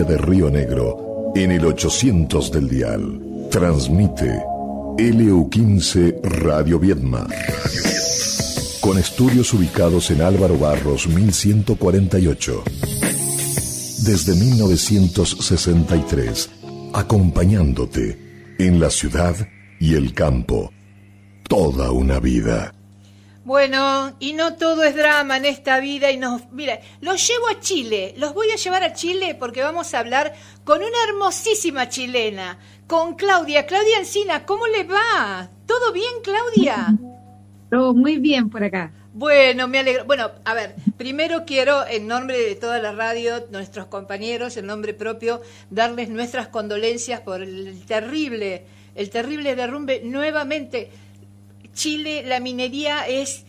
de Río Negro en el 800 del dial. Transmite LU15 Radio Viedma. Con estudios ubicados en Álvaro Barros 1148. Desde 1963, acompañándote en la ciudad y el campo. Toda una vida. Bueno, y no todo es drama en esta vida y mira, los llevo a Chile, los voy a llevar a Chile porque vamos a hablar con una hermosísima chilena, con Claudia Encina. ¿Cómo le va? ¿Todo bien, Claudia? Todo muy bien por acá. Bueno, me alegro. Bueno, a ver, primero quiero, en nombre de toda la radio, nuestros compañeros, en nombre propio, darles nuestras condolencias por el terrible derrumbe nuevamente. Chile, la minería es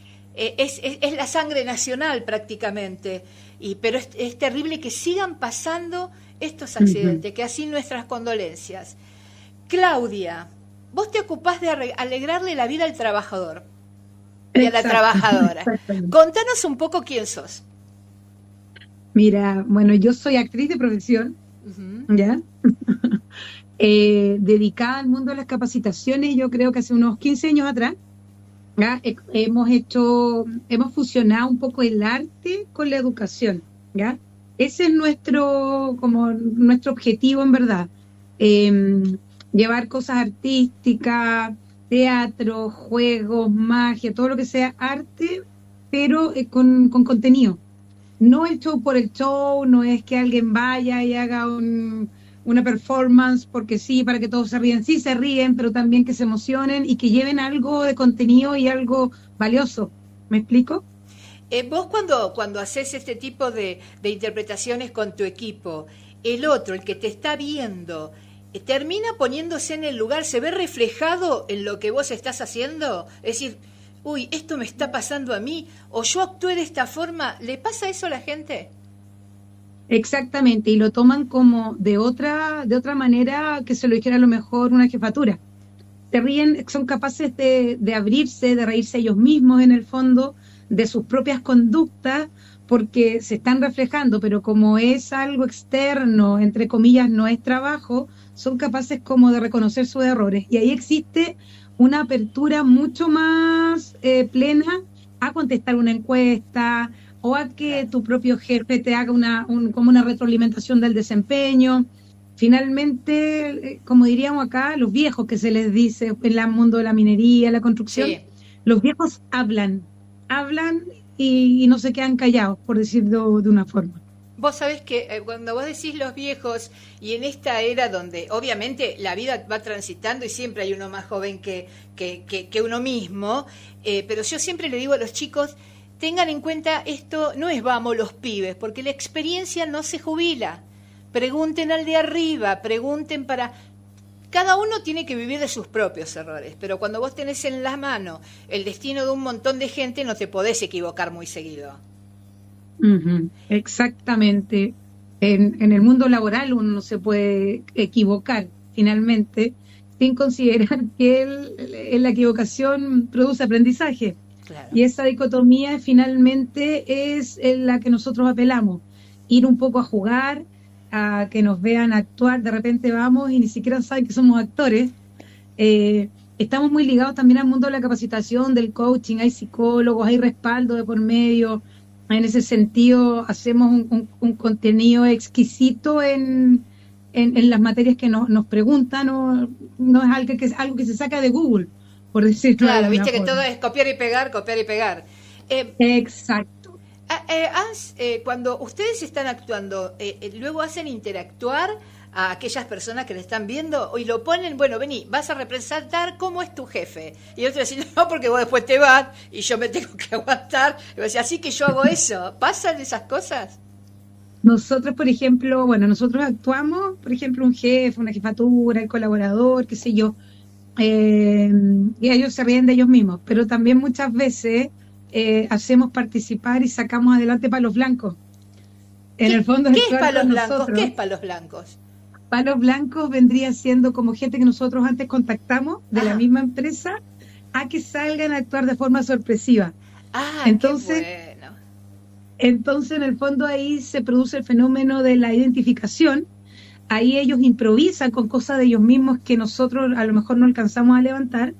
la sangre nacional prácticamente, pero es terrible que sigan pasando estos accidentes, que así nuestras condolencias. Claudia, vos te ocupás de alegrarle la vida al trabajador y a la trabajadora. Contanos un poco quién sos. Mira, bueno, yo soy actriz de profesión, ¿ya? Dedicada al mundo de las capacitaciones, yo creo que hace unos 15 años atrás. ¿Ya? Hemos fusionado un poco el arte con la educación, ¿ya? Ese es nuestro objetivo en verdad, llevar cosas artísticas, teatro, juegos, magia, todo lo que sea arte, pero con contenido. No el show por el show, no es que alguien vaya y haga una performance porque sí, para que todos se ríen. Sí se ríen, pero también que se emocionen y que lleven algo de contenido y algo valioso. ¿Me explico? Vos cuando haces este tipo de interpretaciones con tu equipo, el que te está viendo, termina poniéndose en el lugar, se ve reflejado en lo que vos estás haciendo. Es decir, uy, esto me está pasando a mí, o yo actué de esta forma. ¿Le pasa eso a la gente? Exactamente, y lo toman como de otra manera que se lo dijera a lo mejor una jefatura. Se ríen, son capaces de abrirse, de reírse ellos mismos en el fondo, de sus propias conductas, porque se están reflejando, pero como es algo externo, entre comillas, no es trabajo, son capaces como de reconocer sus errores. Y ahí existe una apertura mucho más plena a contestar una encuesta, o a que tu propio jefe te haga como una retroalimentación del desempeño. Finalmente, como diríamos acá, los viejos que se les dice en el mundo de la minería, la construcción, sí. Los viejos hablan y no se quedan callados, por decirlo de una forma. Vos sabés que cuando vos decís los viejos, y en esta era donde obviamente la vida va transitando y siempre hay uno más joven que uno mismo, pero yo siempre le digo a los chicos, tengan en cuenta esto, no es vamos los pibes, porque la experiencia no se jubila. Pregunten al de arriba, pregunten para... Cada uno tiene que vivir de sus propios errores, pero cuando vos tenés en la mano el destino de un montón de gente, no te podés equivocar muy seguido. Exactamente. En el mundo laboral uno no se puede equivocar, finalmente, sin considerar que la equivocación produce aprendizaje. Claro. Y esa dicotomía finalmente es en la que nosotros apelamos, ir un poco a jugar, a que nos vean actuar, de repente vamos y ni siquiera saben que somos actores. Estamos muy ligados también al mundo de la capacitación, del coaching, hay psicólogos, hay respaldo de por medio, en ese sentido hacemos un contenido exquisito en las materias que nos preguntan, no es algo que se saca de Google, por decirlo. Claro, viste que todo es copiar y pegar. Exacto. Cuando ustedes están actuando, luego hacen interactuar a aquellas personas que le están viendo y lo ponen, bueno, vení, vas a representar cómo es tu jefe. Y el otro dice, no, porque vos después te vas y yo me tengo que aguantar. Y vos decís, así que yo hago eso. ¿Pasan esas cosas? Nosotros, por ejemplo, nosotros actuamos, por ejemplo, un jefe, una jefatura, el colaborador, qué sé yo, y ellos se ríen de ellos mismos, pero también muchas veces hacemos participar y sacamos adelante palos blancos. En el fondo, ¿Qué es palos blancos? ¿Qué es palos blancos? Palos blancos vendría siendo como gente que nosotros antes contactamos de la misma empresa a que salgan a actuar de forma sorpresiva. Entonces, qué bueno. Entonces, en el fondo ahí se produce el fenómeno de la identificación ahí ellos improvisan con cosas de ellos mismos que nosotros a lo mejor no alcanzamos a levantar.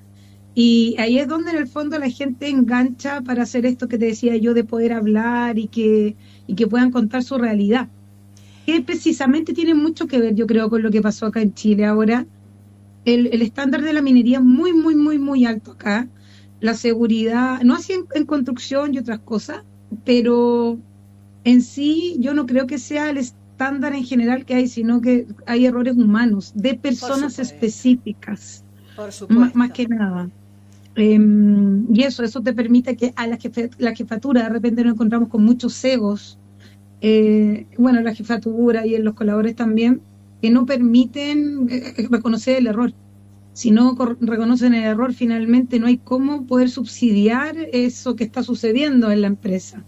Y ahí es donde en el fondo la gente engancha para hacer esto que te decía yo, de poder hablar y que puedan contar su realidad. Que precisamente tiene mucho que ver, yo creo, con lo que pasó acá en Chile ahora. El estándar de la minería es muy, muy, muy, muy alto acá. La seguridad, no así en construcción y otras cosas, pero en sí yo no creo que sea el estándar en general que hay, sino que hay errores humanos de personas específicas, Por supuesto. más que nada. Y eso te permite que a la jefatura de repente nos encontramos con muchos egos, bueno, la jefatura y en los colaboradores también, que no permiten reconocer el error. Si no reconocen el error, finalmente no hay cómo poder subsidiar eso que está sucediendo en la empresa.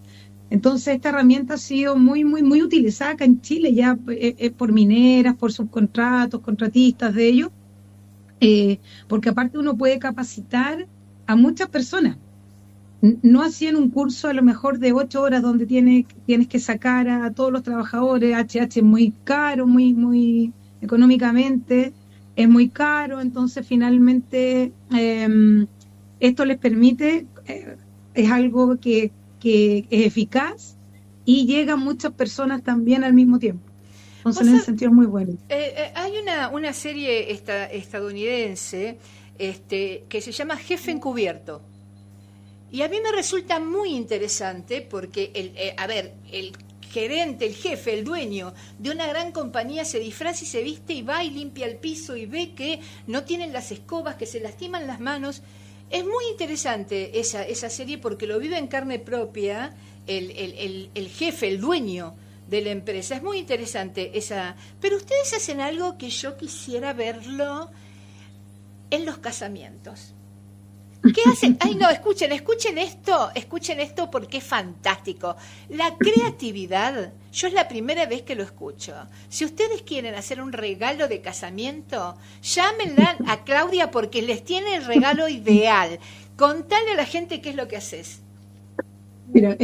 Entonces esta herramienta ha sido muy, muy, muy utilizada acá en Chile ya por mineras, por subcontratos, contratistas de ellos, porque aparte uno puede capacitar a muchas personas. No hacían un curso a lo mejor de 8 horas donde tienes que sacar a todos los trabajadores. HH es muy caro, muy, muy económicamente, es muy caro, entonces finalmente esto les permite, es algo que es eficaz y llega a muchas personas también al mismo tiempo. Entonces en ese sentido es muy bueno. Hay una serie estadounidense que se llama Jefe Encubierto. Y a mí me resulta muy interesante porque, el gerente, el jefe, el dueño de una gran compañía se disfraza y se viste y va y limpia el piso y ve que no tienen las escobas, que se lastiman las manos. Es muy interesante esa serie porque lo vive en carne propia el jefe, el dueño de la empresa. Es muy interesante esa. Pero ustedes hacen algo que yo quisiera verlo en los casamientos. ¿Qué hacen? Ay, no, escuchen esto porque es fantástico. La creatividad, yo es la primera vez que lo escucho. Si ustedes quieren hacer un regalo de casamiento, llámenla a Claudia porque les tiene el regalo ideal. Contale a la gente qué es lo que haces. Mira,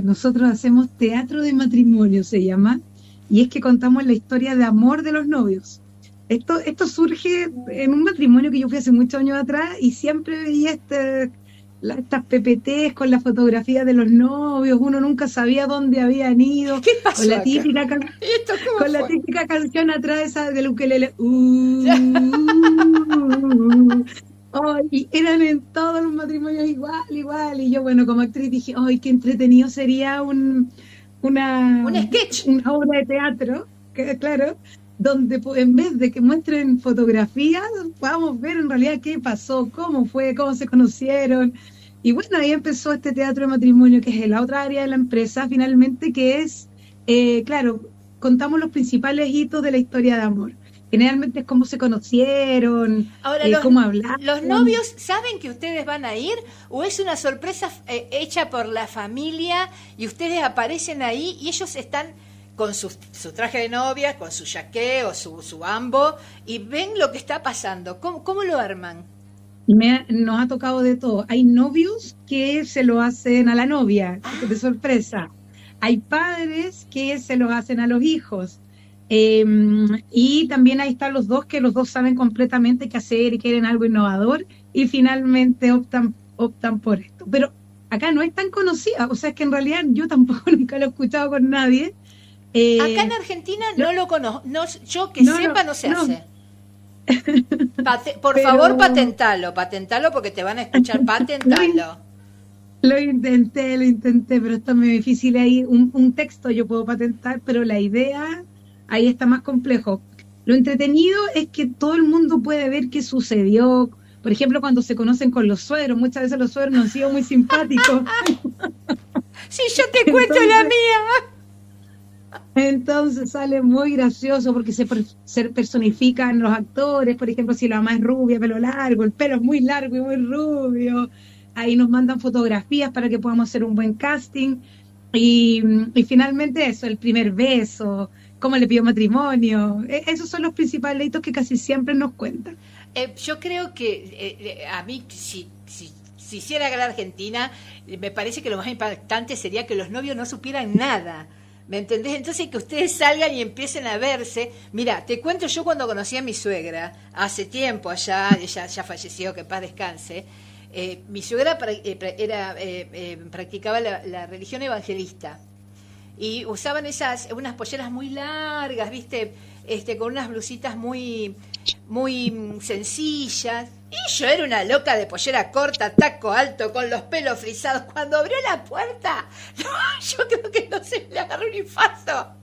nosotros hacemos teatro de matrimonio, se llama, y es que contamos la historia de amor de los novios. Esto surge en un matrimonio que yo fui hace muchos años atrás y siempre veía estas PPTs con la fotografía de los novios, uno nunca sabía dónde habían ido. ¿Qué pasó con la acá? típica canción atrás esa del ukelele. Y eran en todos los matrimonios igual. Y yo, bueno, como actriz dije, ¡ay, qué entretenido sería un sketch! Una obra de teatro, claro, donde en vez de que muestren fotografías, podamos ver en realidad qué pasó, cómo fue, cómo se conocieron. Y bueno, ahí empezó este teatro de matrimonio, que es la otra área de la empresa, finalmente, que es, claro, contamos los principales hitos de la historia de amor. Generalmente es cómo se conocieron, ahora, cómo hablaron. ¿Los novios saben que ustedes van a ir o es una sorpresa hecha por la familia y ustedes aparecen ahí y ellos están con su traje de novia, con su jaque o su ambo y ven lo que está pasando? ¿Cómo lo arman? Nos ha tocado de todo. Hay novios que se lo hacen a la novia, de sorpresa. Hay padres que se lo hacen a los hijos. Y también ahí están los dos, que los dos saben completamente qué hacer y quieren algo innovador y finalmente optan por esto. Pero acá no es tan conocida, o sea, es que en realidad yo tampoco nunca lo he escuchado con nadie. Acá en Argentina no lo conozco, yo que sepa no se hace. Por favor, patentalo porque te van a escuchar, patentalo. Lo intenté, pero está muy difícil ahí. Un texto yo puedo patentar, pero la idea ahí está más complejo. Lo entretenido es que todo el mundo puede ver qué sucedió. Por ejemplo, cuando se conocen con los suegros, muchas veces los suegros no han sido muy simpáticos. Sí, yo te cuento la mía. Entonces sale muy gracioso porque se personifican los actores. Por ejemplo, si la mamá es rubia, pelo largo, el pelo es muy largo y muy rubio. Ahí nos mandan fotografías para que podamos hacer un buen casting. Y finalmente eso, el primer beso, cómo le pidió matrimonio. Esos son los principales hitos que casi siempre nos cuentan. Yo creo que a mí, si hiciera la Argentina, me parece que lo más impactante sería que los novios no supieran nada ¿Me entendés? Entonces que ustedes salgan y empiecen a verse. Mira, te cuento yo cuando conocí a mi suegra, hace tiempo allá, ella ya falleció, que paz descanse. Mi suegra practicaba la religión evangelista y usaban unas polleras muy largas, ¿viste? Con unas blusitas muy sencillas. Y yo era una loca de pollera corta, taco alto, con los pelos frisados. Cuando abrió la puerta, yo creo que no sé, le agarró un infarto.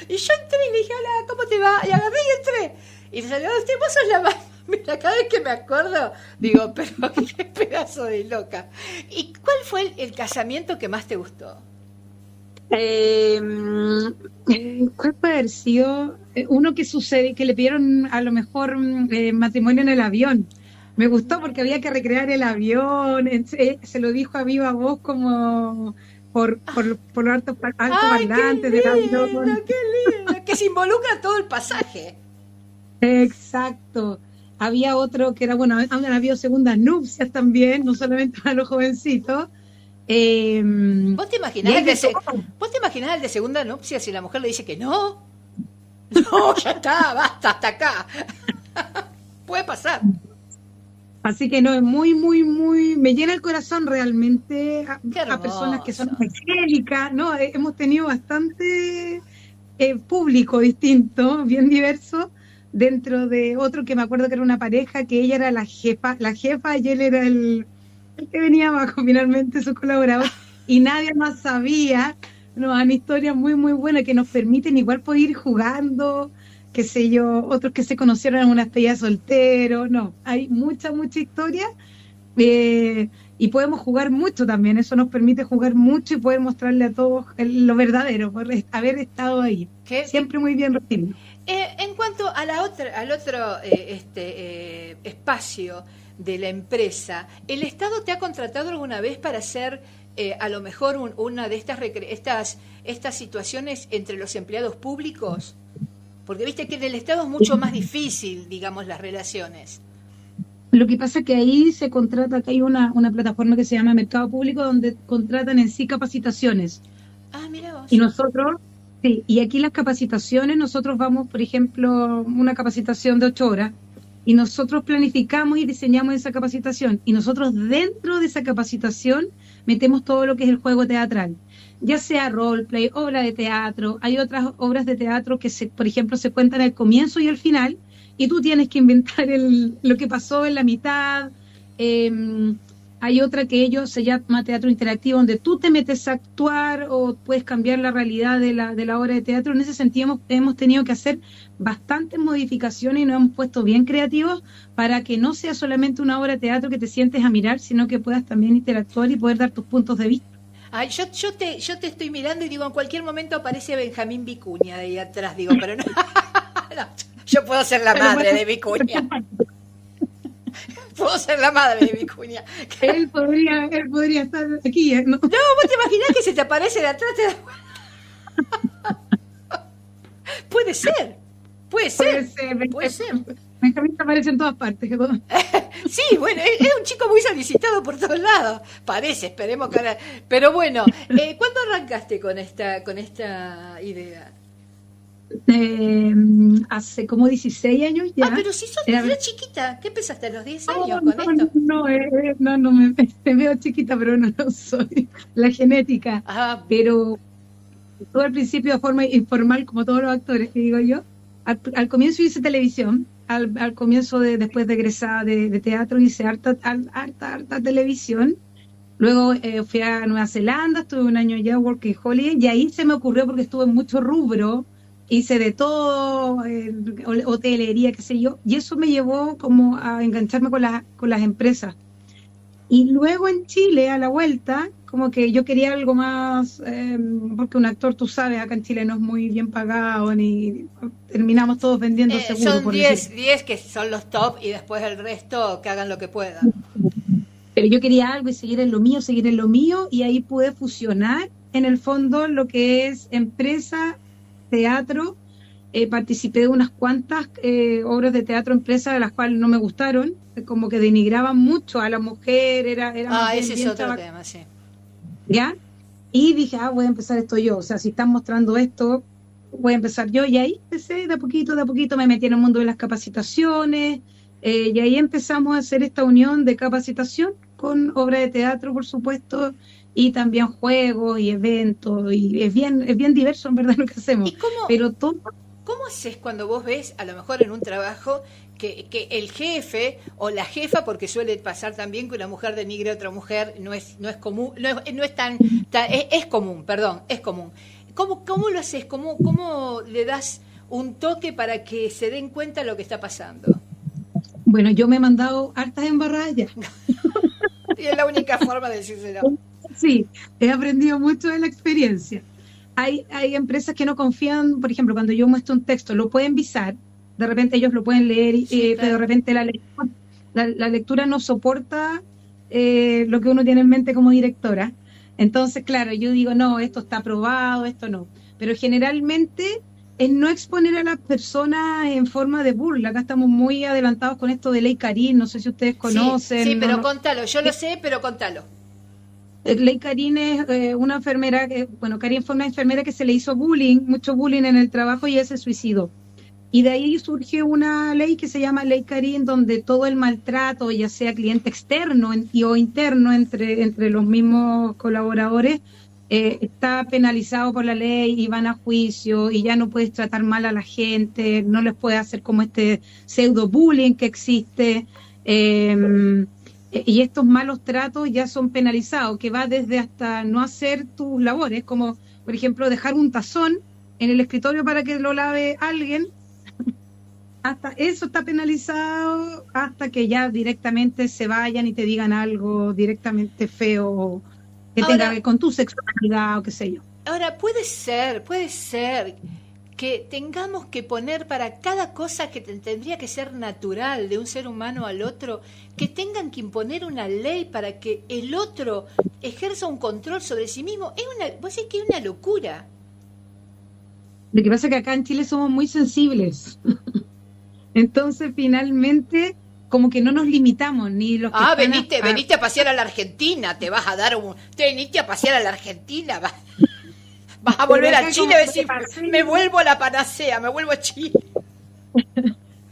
Y yo entré y le dije, hola, ¿cómo te va? Y agarré y entré. Y le salió, usted, vos sos la más... Mira, cada vez que me acuerdo, digo, pero qué pedazo de loca. ¿Y cuál fue el casamiento que más te gustó? ¿Cuál puede haber sido? Uno que sucede, que le pidieron a lo mejor matrimonio en el avión. Me gustó porque había que recrear el avión, se lo dijo a viva voz como por los altos parlantes del avión. ¡Qué lindo! Que se involucra todo el pasaje. Exacto. Había otro que era, bueno, han habido segundas nupcias también, no solamente para los jovencitos. ¿Vos te imaginás el de segunda nupcia si la mujer le dice que no? No, ya está, basta, hasta acá. Puede pasar. Así que no, es muy, muy, muy... Me llena el corazón realmente a personas que son evangélicas, ¿no? Hemos tenido bastante público distinto, bien diverso, dentro de otro que me acuerdo que era una pareja, que ella era la jefa y él era el que venía abajo, finalmente su colaborador, y nadie más sabía. No, han historias muy, muy buenas que nos permiten igual poder ir jugando, qué sé yo, otros que se conocieron en una despedida de soltero. No, hay mucha historia, y podemos jugar mucho también. Eso nos permite jugar mucho y poder mostrarle a todos lo verdadero, por haber estado ahí. Siempre muy bien recibido. En cuanto a al otro espacio de la empresa, ¿el Estado te ha contratado alguna vez para hacer a lo mejor una de estas situaciones entre los empleados públicos? Porque viste que en el Estado es mucho más difícil, digamos, las relaciones. Lo que pasa es que ahí se contrata, que hay una plataforma que se llama Mercado Público, donde contratan en sí capacitaciones. Ah, mira vos. Y nosotros, sí, y aquí las capacitaciones, nosotros vamos, por ejemplo, una capacitación de 8 horas, y nosotros planificamos y diseñamos esa capacitación, y nosotros dentro de esa capacitación metemos todo lo que es el juego teatral, ya sea roleplay, obra de teatro. Hay otras obras de teatro que, por ejemplo, se cuentan el comienzo y el final, y tú tienes que inventar lo que pasó en la mitad. Hay otra que ellos se llama teatro interactivo, donde tú te metes a actuar o puedes cambiar la realidad de la obra de teatro. En ese sentido hemos tenido que hacer bastantes modificaciones y nos hemos puesto bien creativos para que no sea solamente una obra de teatro que te sientes a mirar, sino que puedas también interactuar y poder dar tus puntos de vista. Ay, yo te estoy mirando y digo, en cualquier momento aparece Benjamín Vicuña de ahí atrás, digo, pero no, no, yo puedo ser la madre de Vicuña. Puedo ser la madre de Vicuña. Él podría estar aquí, ¿no? No, vos te imaginás que se te aparece de atrás. Puede ser. Benjamín aparece en todas partes. Sí, bueno, es un chico muy solicitado por todos lados. Parece, esperemos que ahora... Pero bueno, ¿cuándo arrancaste con esta idea? Hace como 16 años ya. Ah, pero si sos chiquita. ¿Qué pensaste a los 10 años con esto? No, me veo chiquita, pero no lo soy. La genética. Ah. Pero todo al principio de forma informal, como todos los actores, que digo yo. Al comienzo hice televisión. Al comienzo, después de egresada de teatro, hice harta televisión. Luego fui a Nueva Zelanda, estuve un año allá, Working Holiday, y ahí se me ocurrió, porque estuve en mucho rubro, hice de todo, hotelería, qué sé yo, y eso me llevó como a engancharme con las empresas. Y luego en Chile, a la vuelta, como que yo quería algo más, porque un actor, tú sabes, acá en Chile no es muy bien pagado, ni terminamos todos vendiendo seguros. Son 10 que son los top, y después el resto que hagan lo que puedan. Pero yo quería algo y seguir en lo mío, y ahí pude fusionar, en el fondo, lo que es empresa, teatro. Participé de unas cuantas obras de teatro empresa, de las cuales no me gustaron, como que denigraban mucho a la mujer, era ese es otro tema, sí. ¿Ya? Y dije, voy a empezar esto yo. O sea, si están mostrando esto, voy a empezar yo. Y ahí empecé de a poquito, me metí en el mundo de las capacitaciones. Y ahí empezamos a hacer esta unión de capacitación con obra de teatro, por supuesto, y también juegos y eventos. Y es bien diverso, en verdad, lo que hacemos. ¿Y cómo, Pero todo... cómo haces cuando vos ves, a lo mejor en un trabajo, que el jefe o la jefa, porque suele pasar también que una mujer denigre a otra mujer, no es común, no es es común, perdón, es común. ¿Cómo lo haces? ¿Cómo le das un toque para que se den cuenta de lo que está pasando? Bueno, yo me he mandado hartas embarradas ya. Y es la única forma de decírselo. Sí, he aprendido mucho de la experiencia. Hay empresas que no confían, por ejemplo, cuando yo muestro un texto, lo pueden visar, de repente ellos lo pueden leer, Sí, pero de claro. repente la lectura no soporta lo que uno tiene en mente como directora. Entonces, claro, yo digo, no, esto está aprobado, esto no. Pero generalmente es no exponer a las personas en forma de burla. Acá estamos muy adelantados con esto de Ley Karin, no sé si ustedes conocen. Sí, pero no, contalo, yo lo sé, pero contalo. Ley Karin es una enfermera, bueno, Karin fue una enfermera que se le hizo bullying, mucho bullying en el trabajo y ella se suicidó. Y de ahí surge una ley que se llama Ley Karin, donde todo el maltrato, ya sea cliente externo o interno entre los mismos colaboradores, está penalizado por la ley y van a juicio y ya no puedes tratar mal a la gente, no les puedes hacer como este pseudo bullying que existe. Y estos malos tratos ya son penalizados, que va desde hasta no hacer tus labores, como por ejemplo dejar un tazón en el escritorio para que lo lave alguien. Hasta eso está penalizado, hasta que ya directamente se vayan y te digan algo directamente feo que tenga que ver con tu sexualidad o qué sé yo. Ahora, puede ser que tengamos que poner para cada cosa que tendría que ser natural de un ser humano al otro, que tengan que imponer una ley para que el otro ejerza un control sobre sí mismo. Vos decís que es una locura. Lo que pasa es que acá en Chile somos muy sensibles. Entonces, finalmente, como que no nos limitamos, ni los que veniste a pasear a la Argentina, te vas a dar veniste a pasear a la Argentina, vas a volver a Chile y decir, me vuelvo a la panacea, me vuelvo a Chile.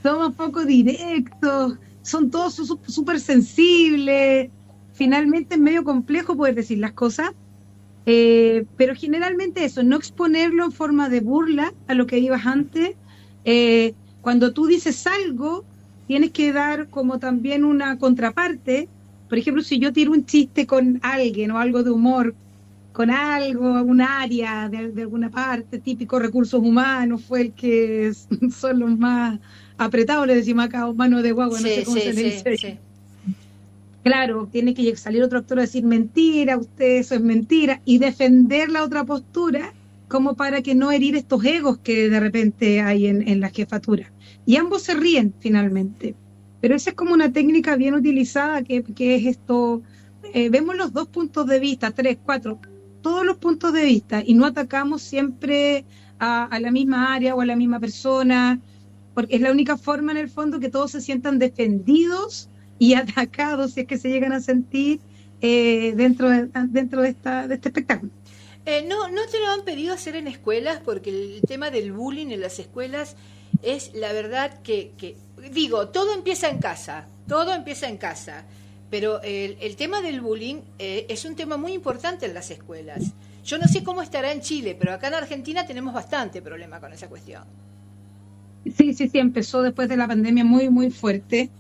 Somos poco directos, son todos súper sensibles, finalmente es medio complejo poder decir las cosas, pero generalmente eso, no exponerlo en forma de burla a lo que ibas antes. Cuando tú dices algo, tienes que dar como también una contraparte. Por ejemplo, si yo tiro un chiste con alguien o algo de humor, con algo, un área de alguna parte, típico recursos humanos, fue el que son los más apretados, le decimos acá, mano de guagua, no sé cómo se le dice. Sí. Claro, tiene que salir otro actor a decir mentira, usted eso es mentira, y defender la otra postura como para que no herir estos egos que de repente hay en la jefatura. Y ambos se ríen finalmente. Pero esa es como una técnica bien utilizada, que es esto, vemos los dos puntos de vista, 3, 4, todos los puntos de vista, y no atacamos siempre a la misma área o a la misma persona, porque es la única forma en el fondo que todos se sientan defendidos y atacados, si es que se llegan a sentir dentro de este espectáculo. ¿No te lo han pedido hacer en escuelas? Porque el tema del bullying en las escuelas es la verdad que digo, todo empieza en casa, pero el tema del bullying es un tema muy importante en las escuelas. Yo no sé cómo estará en Chile, pero acá en Argentina tenemos bastante problema con esa cuestión. Sí, empezó después de la pandemia muy, muy fuerte.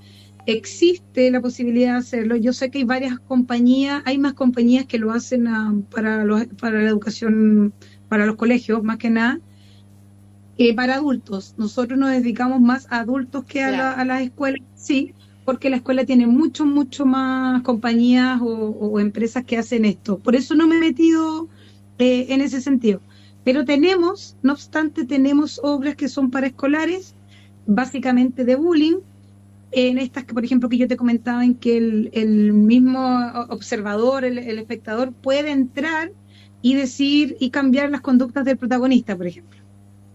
Existe la posibilidad de hacerlo. Yo sé que hay varias compañías, hay más compañías que lo hacen para la educación, para los colegios, más que nada, para adultos. Nosotros nos dedicamos más a adultos que a las escuelas, sí, porque la escuela tiene mucho más compañías o empresas que hacen esto. Por eso no me he metido en ese sentido. Pero no obstante, tenemos obras que son para escolares, básicamente de bullying, en estas que, por ejemplo, que yo te comentaba, en que el mismo observador, el espectador, puede entrar y decir y cambiar las conductas del protagonista, por ejemplo.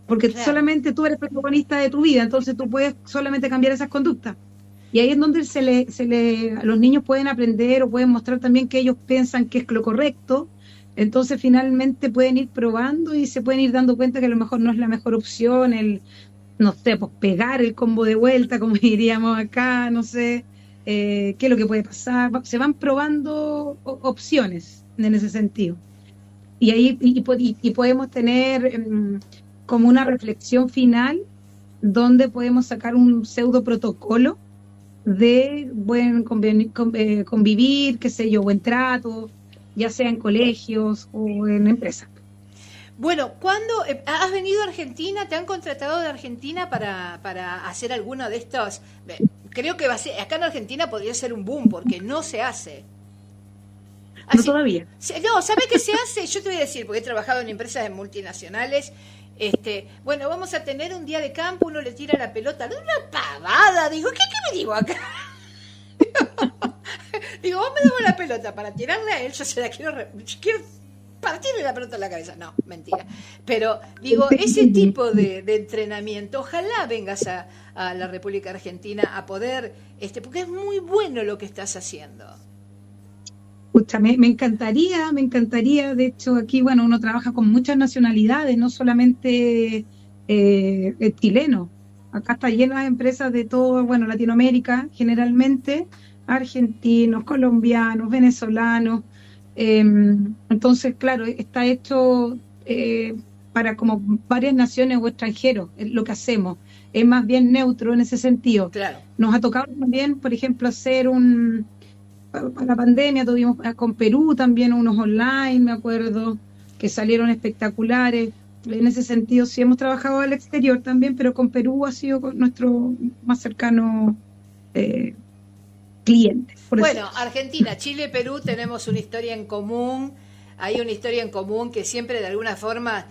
Porque solamente tú eres protagonista de tu vida, entonces tú puedes solamente cambiar esas conductas. Y ahí es donde los niños pueden aprender o pueden mostrar también que ellos piensan que es lo correcto, Entonces finalmente pueden ir probando y se pueden ir dando cuenta que a lo mejor no es la mejor opción no sé, pues pegar el combo de vuelta, como diríamos acá, no sé, qué es lo que puede pasar. Se van probando opciones en ese sentido. Y ahí y podemos tener como una reflexión final donde podemos sacar un pseudo protocolo de buen convivir, qué sé yo, buen trato, ya sea en colegios o en empresas. Bueno, ¿cuándo has venido a Argentina? ¿Te han contratado de Argentina para hacer alguno de estos? Creo que va a ser, acá en Argentina podría ser un boom, porque no se hace. No todavía. No, ¿sabes qué se hace? Yo te voy a decir, porque he trabajado en empresas multinacionales. Bueno, vamos a tener un día de campo, uno le tira la pelota, una pavada. Digo, ¿qué me digo acá? Digo, vos me das la pelota para tirarle a él, yo se la quiero partirle la pelota en la cabeza. No, mentira. Pero, digo, ese tipo de entrenamiento, ojalá vengas a la República Argentina a poder, porque es muy bueno lo que estás haciendo. Pucha, me encantaría. De hecho, aquí, bueno, uno trabaja con muchas nacionalidades, no solamente chileno. Acá está lleno de empresas de todo, bueno, Latinoamérica, generalmente, argentinos, colombianos, venezolanos. Entonces, claro, está hecho para como varias naciones o extranjeros, lo que hacemos. Es más bien neutro en ese sentido. Claro. Nos ha tocado también, por ejemplo, hacer para la pandemia tuvimos con Perú también unos online, me acuerdo, que salieron espectaculares. En ese sentido sí hemos trabajado al exterior también, pero con Perú ha sido nuestro más cercano cliente. Bueno, Argentina, Chile, Perú tenemos una historia en común. Hay una historia en común que siempre de alguna forma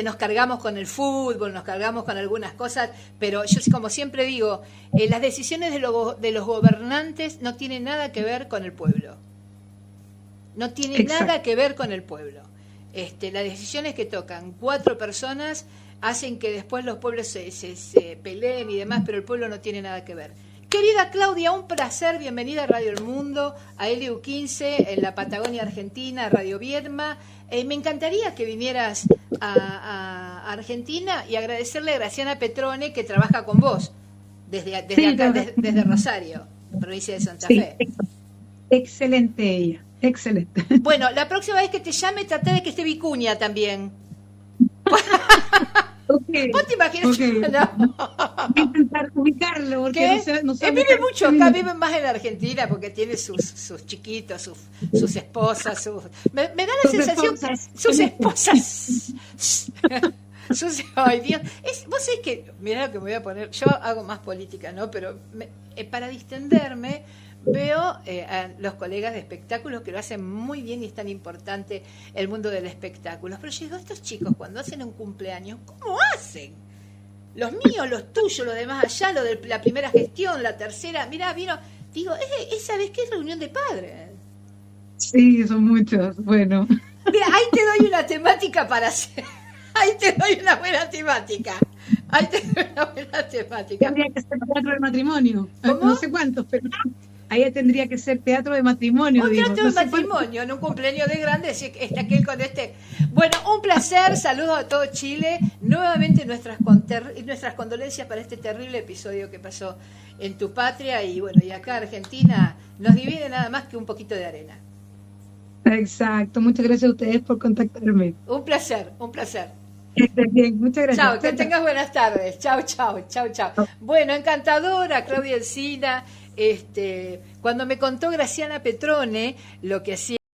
nos cargamos con el fútbol, nos cargamos con algunas cosas, pero yo como siempre digo, las decisiones de los gobernantes no tienen nada que ver con el pueblo. No tienen nada que ver con el pueblo. Las decisiones que tocan 4 personas hacen que después los pueblos se peleen y demás, pero el pueblo no tiene nada que ver. Querida Claudia, un placer, bienvenida a Radio El Mundo, a LU15, en la Patagonia Argentina, Radio Viedma. Me encantaría que vinieras a Argentina y agradecerle a Graciana Petrone, que trabaja con vos, desde acá, desde Rosario, provincia de Santa Fe. Excelente ella, excelente. Bueno, la próxima vez que te llame, traté de que esté Vicuña también. Okay, ¿Vos te imaginas? Okay. No. Voy a intentar ubicarlo porque no sé vive mucho acá, vive más en la Argentina porque tiene sus chiquitos, sus esposas, me da la sensación sus esposas. Ay, Dios. Vos sabés que, mirá lo que me voy a poner, yo hago más política, ¿no? Pero para distenderme veo a los colegas de espectáculos que lo hacen muy bien y es tan importante el mundo del espectáculo. Pero yo digo, estos chicos cuando hacen un cumpleaños, ¿cómo hacen? Los míos, los tuyos, los demás allá, lo de la primera gestión, la tercera, mirá, vino, digo, esa vez que es reunión de padres. Sí, son muchos, bueno. Mira, ahí te doy una temática para hacer. Ahí te doy una buena temática. Tendría que ser teatro de matrimonio. ¿Cómo? No sé cuántos, pero ahí tendría que ser teatro de matrimonio. Un teatro de matrimonio, en un cumpleaños de grande, está aquel con Bueno, un placer, saludos a todo Chile. Nuevamente nuestras condolencias para este terrible episodio que pasó en tu patria y bueno, y acá Argentina nos divide nada más que un poquito de arena. Exacto, muchas gracias a ustedes por contactarme. Un placer. Bien, muchas gracias. Chao, que tengas buenas tardes. Chao. Bueno, encantadora, Claudia Encina. Cuando me contó Graciana Petrone lo que hacía